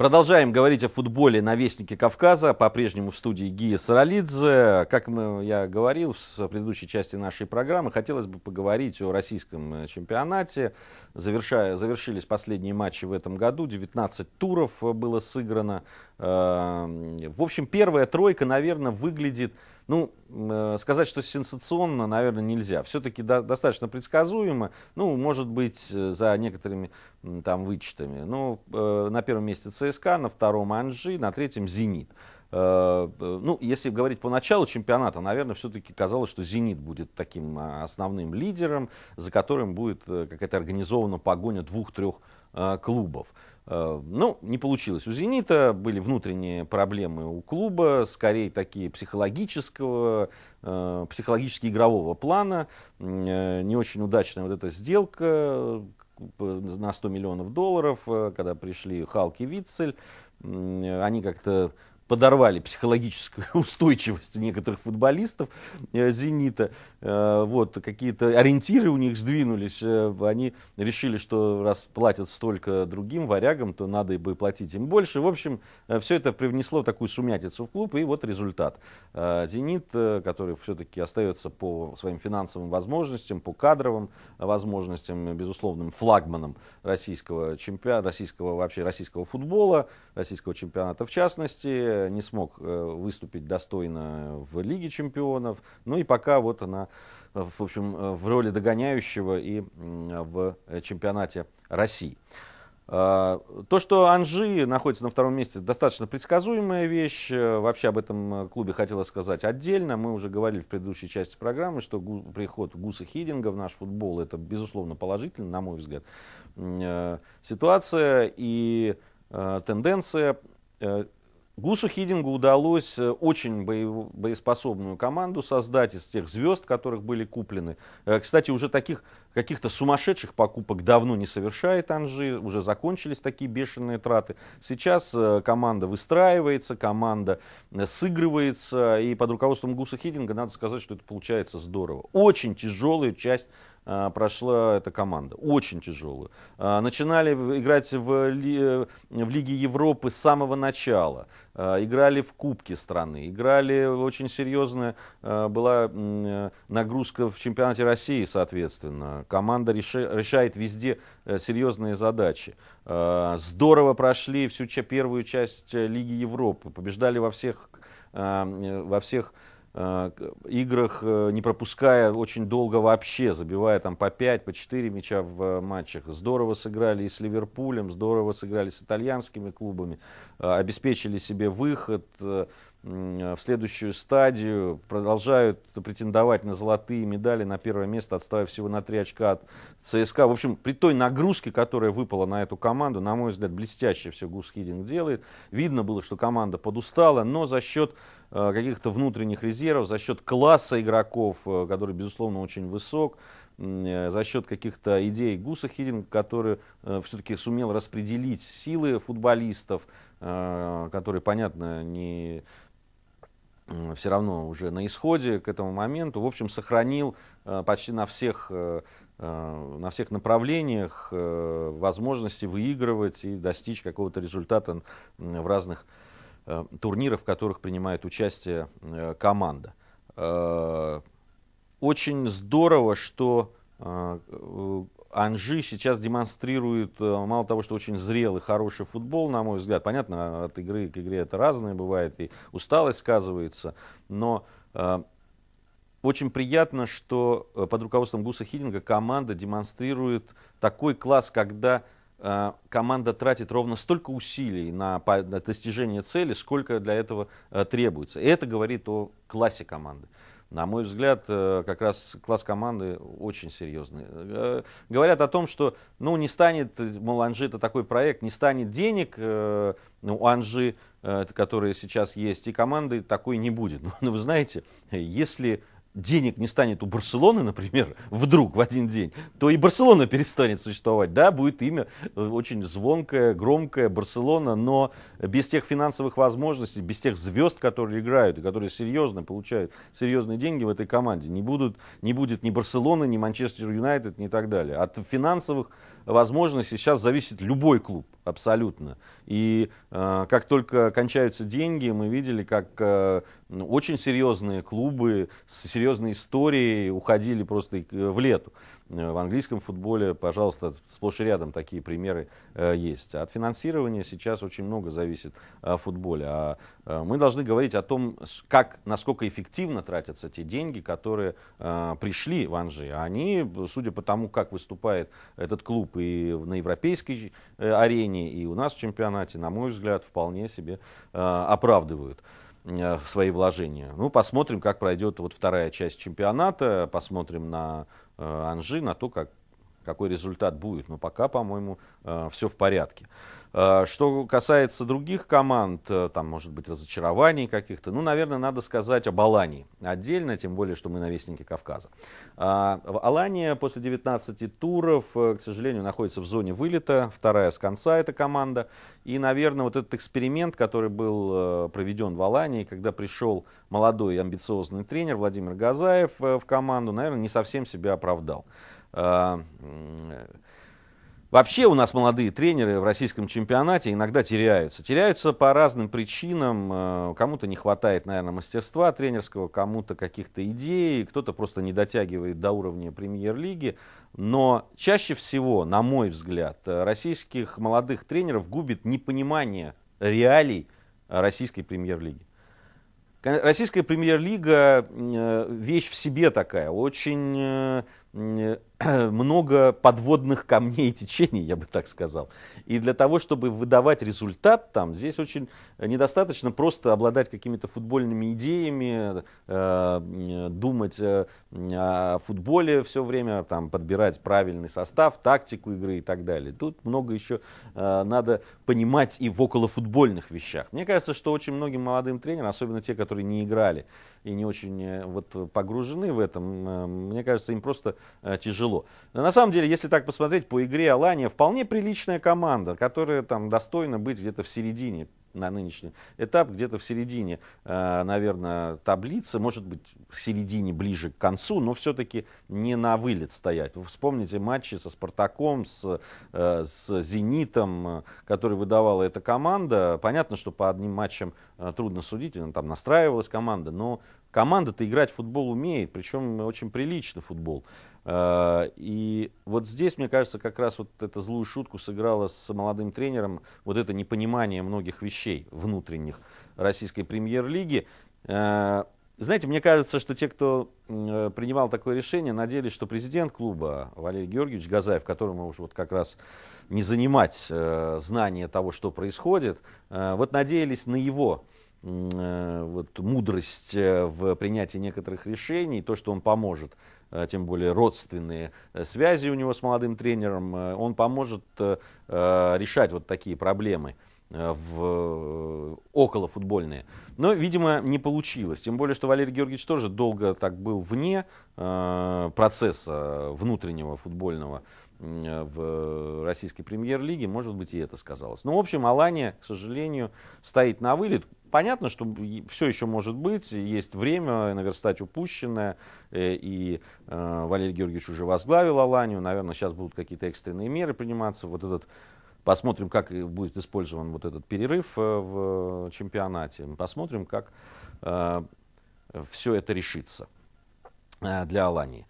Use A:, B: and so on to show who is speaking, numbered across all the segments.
A: Продолжаем говорить о футболе на Вестнике Кавказа. По-прежнему в студии Гия Саралидзе. Как я говорил в предыдущей части нашей программы, хотелось бы поговорить о российском чемпионате. Завершились последние матчи в этом году. 19 туров было сыграно. В общем, первая тройка, наверное, выглядит... сказать, что сенсационно, наверное, нельзя. Все-таки достаточно предсказуемо. Может быть, за некоторыми там вычетами. На первом месте ЦСКА, на втором Анжи, на третьем Зенит. Если говорить по началу чемпионата, наверное, все-таки казалось, что Зенит будет таким основным лидером, за которым будет какая-то организована погоня двух-трех клубов. Не получилось у «Зенита», были внутренние проблемы у клуба, скорее такие психологически-игрового плана. Не очень удачная вот эта сделка на $100 миллионов, когда пришли Халк и Витцель. Они как-то подорвали психологическую устойчивость некоторых футболистов «Зенита». Какие-то ориентиры у них сдвинулись. Они решили, что раз платят столько другим варягам, то надо бы платить им больше. В общем, все это привнесло такую сумятицу в клуб. И вот результат. «Зенит», который все-таки остается по своим финансовым возможностям, по кадровым возможностям, безусловным флагманом российского футбола, российского чемпионата в частности, не смог выступить достойно в Лиге чемпионов. И пока вот она, в роли догоняющего и в чемпионате России. То, что Анжи находится на втором месте, достаточно предсказуемая вещь. Вообще об этом клубе хотелось сказать отдельно. Мы уже говорили в предыдущей части программы, что приход Гуса Хиддинга в наш футбол — это, безусловно, положительно, на мой взгляд, ситуация и тенденция. Гусу Хиддингу удалось очень боеспособную команду создать из тех звезд, которых были куплены. Кстати, уже таких каких-то сумасшедших покупок давно не совершает Анжи, уже закончились такие бешеные траты. Сейчас команда выстраивается, команда сыгрывается, и под руководством Гуса Хиддинга надо сказать, что это получается здорово. Очень тяжелую часть прошла эта команда, очень тяжелую. Начинали играть в Лиге Европы с самого начала, играли в Кубке страны, играли, очень серьезная была нагрузка в чемпионате России, соответственно. Команда решает везде серьезные задачи. Здорово прошли всю первую часть Лиги Европы, побеждали во всех играх, не пропуская очень долго вообще, забивая там по 5, по 4 мяча в матчах. Здорово сыграли и с Ливерпулем, здорово сыграли с итальянскими клубами, обеспечили себе выход в следующую стадию, продолжают претендовать на золотые медали, на первое место, отставив всего на 3 очка от ЦСКА. В общем, при той нагрузке, которая выпала на эту команду, на мой взгляд, блестяще все Гус Хиддинг делает. Видно было, что команда подустала, но за счет каких-то внутренних резервов, за счет класса игроков, который, безусловно, очень высок, за счет каких-то идей Гуса Хиддинга, который все-таки сумел распределить силы футболистов, которые, понятно, все равно уже на исходе к этому моменту. В общем, сохранил почти на всех направлениях возможности выигрывать и достичь какого-то результата в разных турнирах, в которых принимает участие команда. Очень здорово, что Анжи сейчас демонстрирует, мало того, что очень зрелый, хороший футбол, на мой взгляд. Понятно, от игры к игре это разное бывает, и усталость сказывается, но очень приятно, что под руководством Гуса Хиддинга команда демонстрирует такой класс, когда команда тратит ровно столько усилий на достижение цели, сколько для этого требуется. И это говорит о классе команды. На мой взгляд, как раз класс команды очень серьезный. Говорят о том, что не станет, мол, Анжи это такой проект, не станет денег у Анжи, которые сейчас есть, и команды такой не будет. Но вы знаете, если денег не станет у Барселоны, например, вдруг в один день, то и Барселона перестанет существовать. Да, будет имя очень звонкое, громкое Барселона, но без тех финансовых возможностей, без тех звезд, которые играют и которые серьезно получают серьезные деньги в этой команде, не будет ни Барселоны, ни Манчестер Юнайтед, ни так далее. От финансовых возможности сейчас зависит любой клуб абсолютно. И как только кончаются деньги, мы видели, как очень серьезные клубы с серьезной историей уходили просто в лету. В английском футболе, пожалуйста, сплошь и рядом такие примеры есть. От финансирования сейчас очень много зависит в футболе. Мы должны говорить о том, насколько эффективно тратятся те деньги, которые пришли в Анжи. Они, судя по тому, как выступает этот клуб и на европейской арене, и у нас в чемпионате, на мой взгляд, вполне себе оправдывают свои вложения. Ну, посмотрим, как пройдет вот вторая часть чемпионата, посмотрим на Анжи, на то, какой результат будет. Но пока, по-моему, все в порядке. Что касается других команд, там, может быть, разочарований каких-то, ну, наверное, надо сказать об Алании отдельно, тем более, что мы навестники Кавказа. Алания после 19 туров, к сожалению, находится в зоне вылета, вторая с конца эта команда. И, наверное, вот этот эксперимент, который был проведен в Алании, когда пришел молодой и амбициозный тренер Владимир Газаев в команду, наверное, не совсем себя оправдал. Вообще у нас молодые тренеры в российском чемпионате иногда теряются. Теряются по разным причинам. Кому-то не хватает, наверное, мастерства тренерского, кому-то каких-то идей, кто-то просто не дотягивает до уровня премьер-лиги. Но чаще всего, на мой взгляд, российских молодых тренеров губит непонимание реалий российской премьер-лиги. Российская премьер-лига вещь в себе такая, очень много подводных камней и течений, я бы так сказал. И для того, чтобы выдавать результат там, здесь очень недостаточно просто обладать какими-то футбольными идеями, думать о футболе все время, там, подбирать правильный состав, тактику игры и так далее. Тут много еще надо понимать и в околофутбольных вещах. Мне кажется, что очень многим молодым тренерам, особенно те, которые не играли и не очень вот, погружены в этом, мне кажется, им просто тяжело. Но на самом деле, если так посмотреть, по игре Алания вполне приличная команда, которая там достойна быть где-то в середине на нынешний этап, где-то в середине, наверное, таблицы, может быть, в середине ближе к концу, но все-таки не на вылет стоять. Вы вспомните матчи со Спартаком, с Зенитом, который выдавала эта команда. Понятно, что по одним матчам трудно судить, там настраивалась команда, но команда-то играть в футбол умеет, причем очень приличный футбол. И вот здесь, мне кажется, как раз вот эту злую шутку сыграла с молодым тренером, вот это непонимание многих вещей внутренних российской премьер-лиги. Знаете, мне кажется, что те, кто принимал такое решение, надеялись, что президент клуба Валерий Георгиевич Газаев, которому уж вот как раз не занимать знание того, что происходит, вот надеялись на его вот, мудрость в принятии некоторых решений, то, что он поможет, тем более родственные связи у него с молодым тренером, он поможет решать вот такие проблемы околофутбольные. Но, видимо, не получилось. Тем более, что Валерий Георгиевич тоже долго так был вне процесса внутреннего футбольного в российской премьер-лиге. Может быть, и это сказалось. Но, в общем, Алания, к сожалению, стоит на вылет. Понятно, что все еще может быть, есть время наверстать упущенное, и Валерий Георгиевич уже возглавил Аланию, наверное, сейчас будут какие-то экстренные меры приниматься. Вот этот, посмотрим, как будет использован вот этот перерыв в чемпионате, посмотрим, как все это решится для Алании.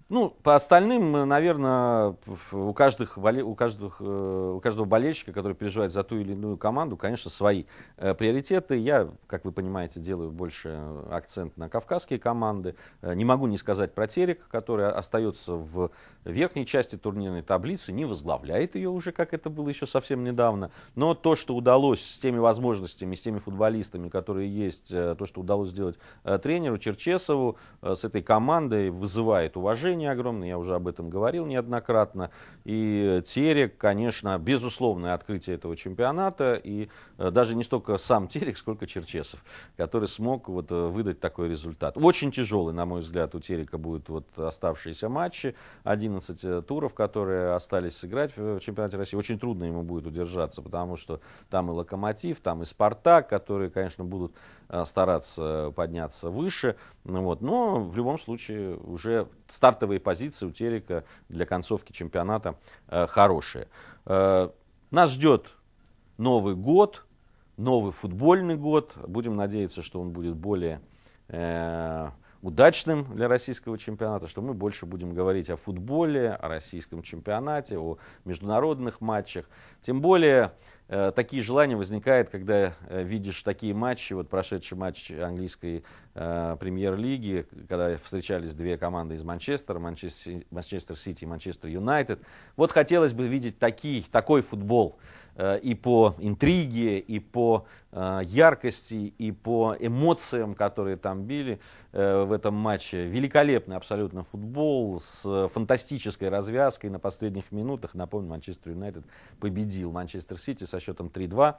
A: Ну, по остальным, наверное, у каждого болельщика, который переживает за ту или иную команду, конечно, свои приоритеты. Я, как вы понимаете, делаю больше акцент на кавказские команды. Не могу не сказать про Терек, который остается в верхней части турнирной таблицы, не возглавляет ее уже, как это было еще совсем недавно. Но то, что удалось с теми возможностями, с теми футболистами, которые есть, то, что удалось сделать тренеру Черчесову с этой командой, вызывает уважение огромное, я уже об этом говорил неоднократно. И Терек, конечно, безусловное открытие этого чемпионата, и даже не столько сам Терек, сколько Черчесов, который смог вот выдать такой результат. Очень тяжелый, на мой взгляд, у Терека будут вот оставшиеся матчи, 11 туров, которые остались сыграть в чемпионате России. Очень трудно ему будет удержаться, потому что там и Локомотив, там и Спартак, которые, конечно, будут стараться подняться выше. Вот. Но в любом случае уже стартовые позиции у Терека для концовки чемпионата хорошие. Нас ждет Новый год, новый футбольный год. Будем надеяться, что он будет более удачным для российского чемпионата, что мы больше будем говорить о футболе, о российском чемпионате, о международных матчах. Тем более такие желания возникают, когда видишь такие матчи, вот прошедший матч английской премьер-лиги, когда встречались две команды из Манчестера, Манчестер Сити и Манчестер Юнайтед. Вот хотелось бы видеть такой футбол. И по интриге, и по яркости, и по эмоциям, которые там били в этом матче. Великолепный абсолютно футбол с фантастической развязкой на последних минутах. Напомню, Манчестер Юнайтед победил Манчестер Сити со счетом 3-2.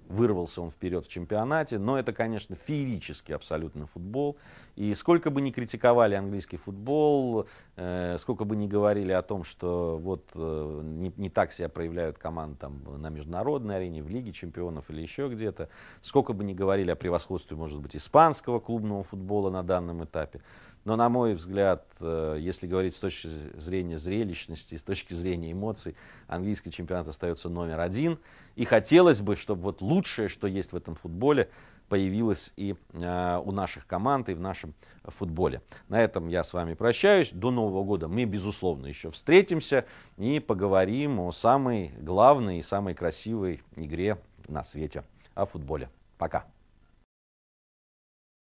A: Вырвался он вперед в чемпионате, но это, конечно, феерический абсолютно футбол. И сколько бы ни критиковали английский футбол, сколько бы ни говорили о том, что вот не так себя проявляют команды там, на международной арене, в Лиге чемпионов или еще где-то, сколько бы ни говорили о превосходстве, может быть, испанского клубного футбола на данном этапе, но, на мой взгляд, если говорить с точки зрения зрелищности, с точки зрения эмоций, английский чемпионат остается номер один. И хотелось бы, чтобы вот лучшее, что есть в этом футболе, появилось и у наших команд, и в нашем футболе. На этом я с вами прощаюсь. До Нового года мы, безусловно, еще встретимся и поговорим о самой главной и самой красивой игре на свете, о футболе. Пока.